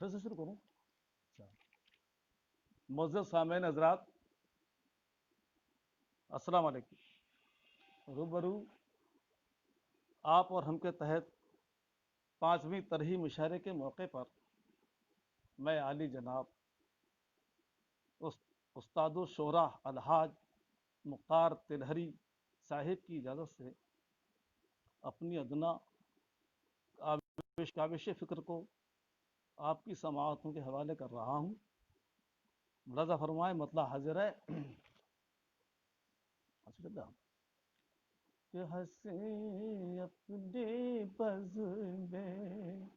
پھر سے شروع کروں؟ اچھا، معزز سامعین حضرات، السلام علیکم۔ روبرو آپ اور ہم کے تحت 5ویں طرحی مشاعرے کے موقع پر میں عالی جناب استاد الشعراء الحاج مختار تلہری صاحب کی اجازت سے اپنی ادنا کاوش فکر کو آپ کی سماعتوں کے حوالے کر رہا ہوں۔ ملاحظہ فرمائے، مطلع حاضر ہے کہ ہنسی اپنی بز میں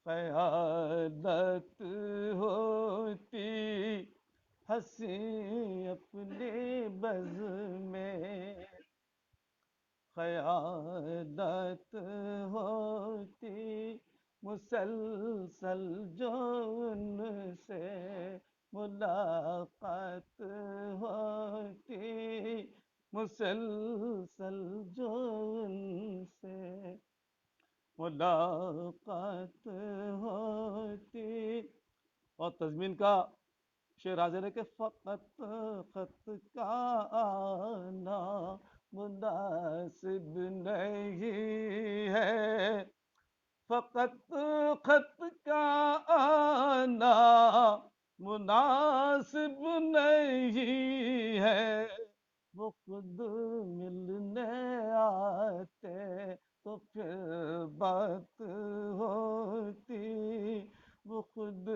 قیادت ہوتی، ہنسی اپنی بز میں قیادت ہوتی، مسلسل جو ان سے ملاقات ہوتی، مسلسل جو ان سے ملاقات ہوتی۔ اور تضمین کا شعر حاضر ہے کہ فقط خط کا آنا مناسب نہیں ہے، فقط خط کا آنا مناسب نہیں ہے، وہ خود ملنے آتے تو پھر بات ہوتی، وہ خود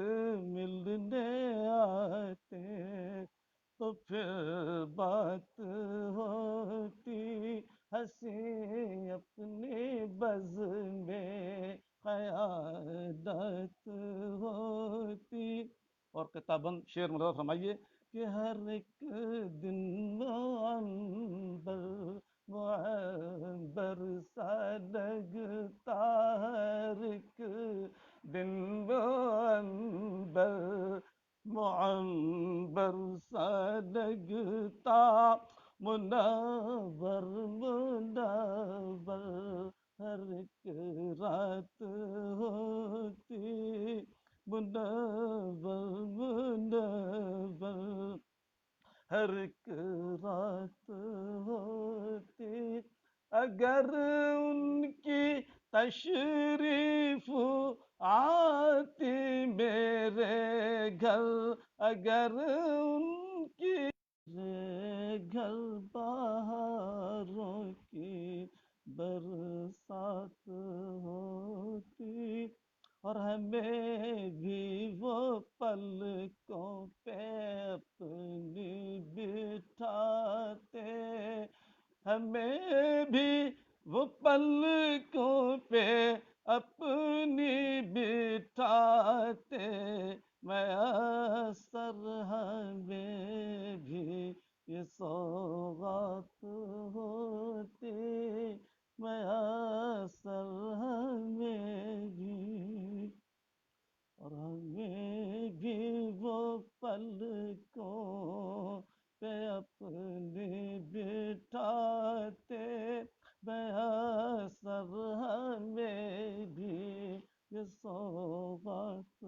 ملنے آتے تو پھر بات ہوتی، ہنسی اپنی بز میں قیادت ہوتی۔ اور کتاباً شعر ملاحظہ فرمائیے کہ ہر ایک دن معبر سا لگتا، ہر ایک دن معبر سا لگتا، منور ہر ایک رات ہوتی، منور ہر ایک رات ہوتی، اگر ان کی تشریف آتی میرے گھر، اگر ان کی میرے گھر بہاروں کی برسات ہوتی، اور ہمیں بھی وہ پلکوں پہ اپنی بٹھاتے، ہمیں بھی وہ پلکوں پہ اپنی بٹھاتے، میسر ہمیں بھی یہ سوغات ہوتی، میسر ہمیں بھی، اور ہمیں بھی وہ پلکوں پہ اپنی بٹھاتے، میسر ہمیں بھی یہ سوغات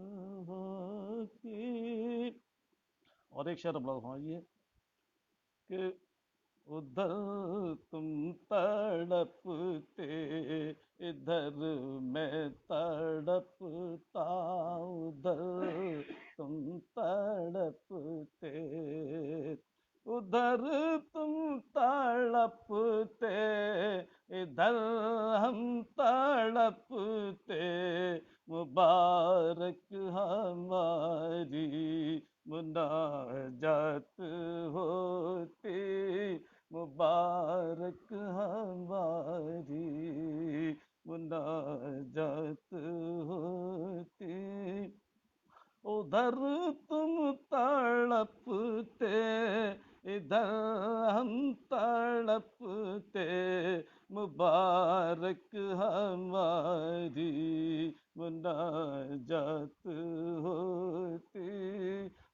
ہوتی۔ اور ایک شعر بڑا فرمائیے کہ ادھر تم تڑپتے ادھر میں تڑپتا، ادھر تم تڑپتے ادھر تم تڑپتے ادھر ہم تڑپتے، مبارک ہماری مناجات ہوتی، مبارک ہماری مناجات ہوتی، ادھر تم تڑپتے ادھر ہم تڑپتے، مبارک ہماری مناجات ہوتی،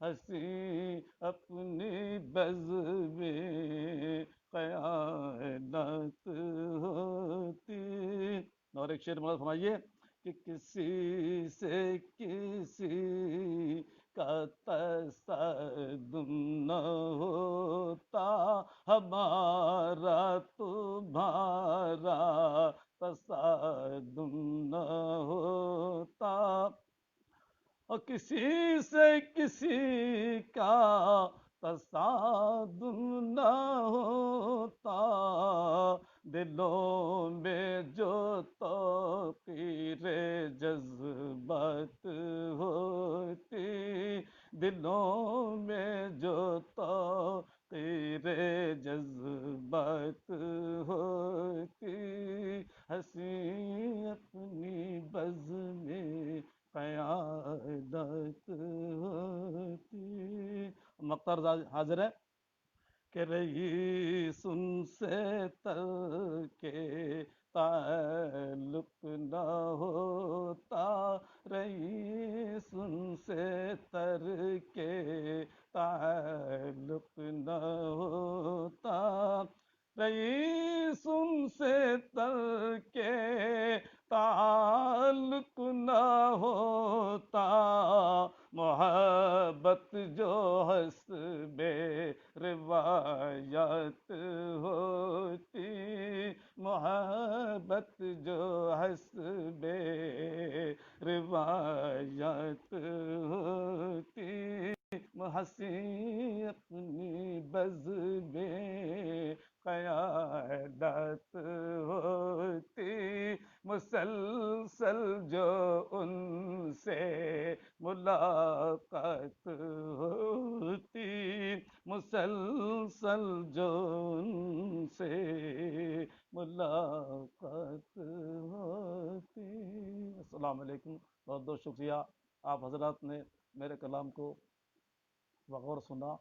ہنسی اپنی بز میں قیادت ہوتی۔ اور ایک شعر ملاحظہ فرمائیے کہ کسی سے کسی کا تصادم نہ ہوتا، ہمارا تمہارا تصادم نہ ہوتا، اور کسی سے کسی کا تصادم نہ ہوتا، دلوں میں جو توقیر جذبات ہوتی، دلوں میں جو توقیر جذبات ہوتی، ہنسی اپنی بز میں قیادت ہوتی۔ مقتر حاضر ہے کہ رئیس ان سے ترک تعلق نہ ہوتا، رئیس ان سے ترک تعلق نہ ہوتا، رئیس ان سے ترک تعلق نہ ہوتا، محبت جو حسب روایت ہوتی، محبت جو حسب روایت ہوتی، ہنسی اپنی بز میں قیادت ہوتی، مسلسل جو ان سے ملاقات ہوتی، مسلسل جو ان سے ملاقات ہوتی۔ السلام علیکم، بہت بہت شکریہ، آپ حضرات نے میرے کلام کو بغور سنا،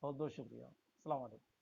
بہت بہت شکریہ، السلام علیکم۔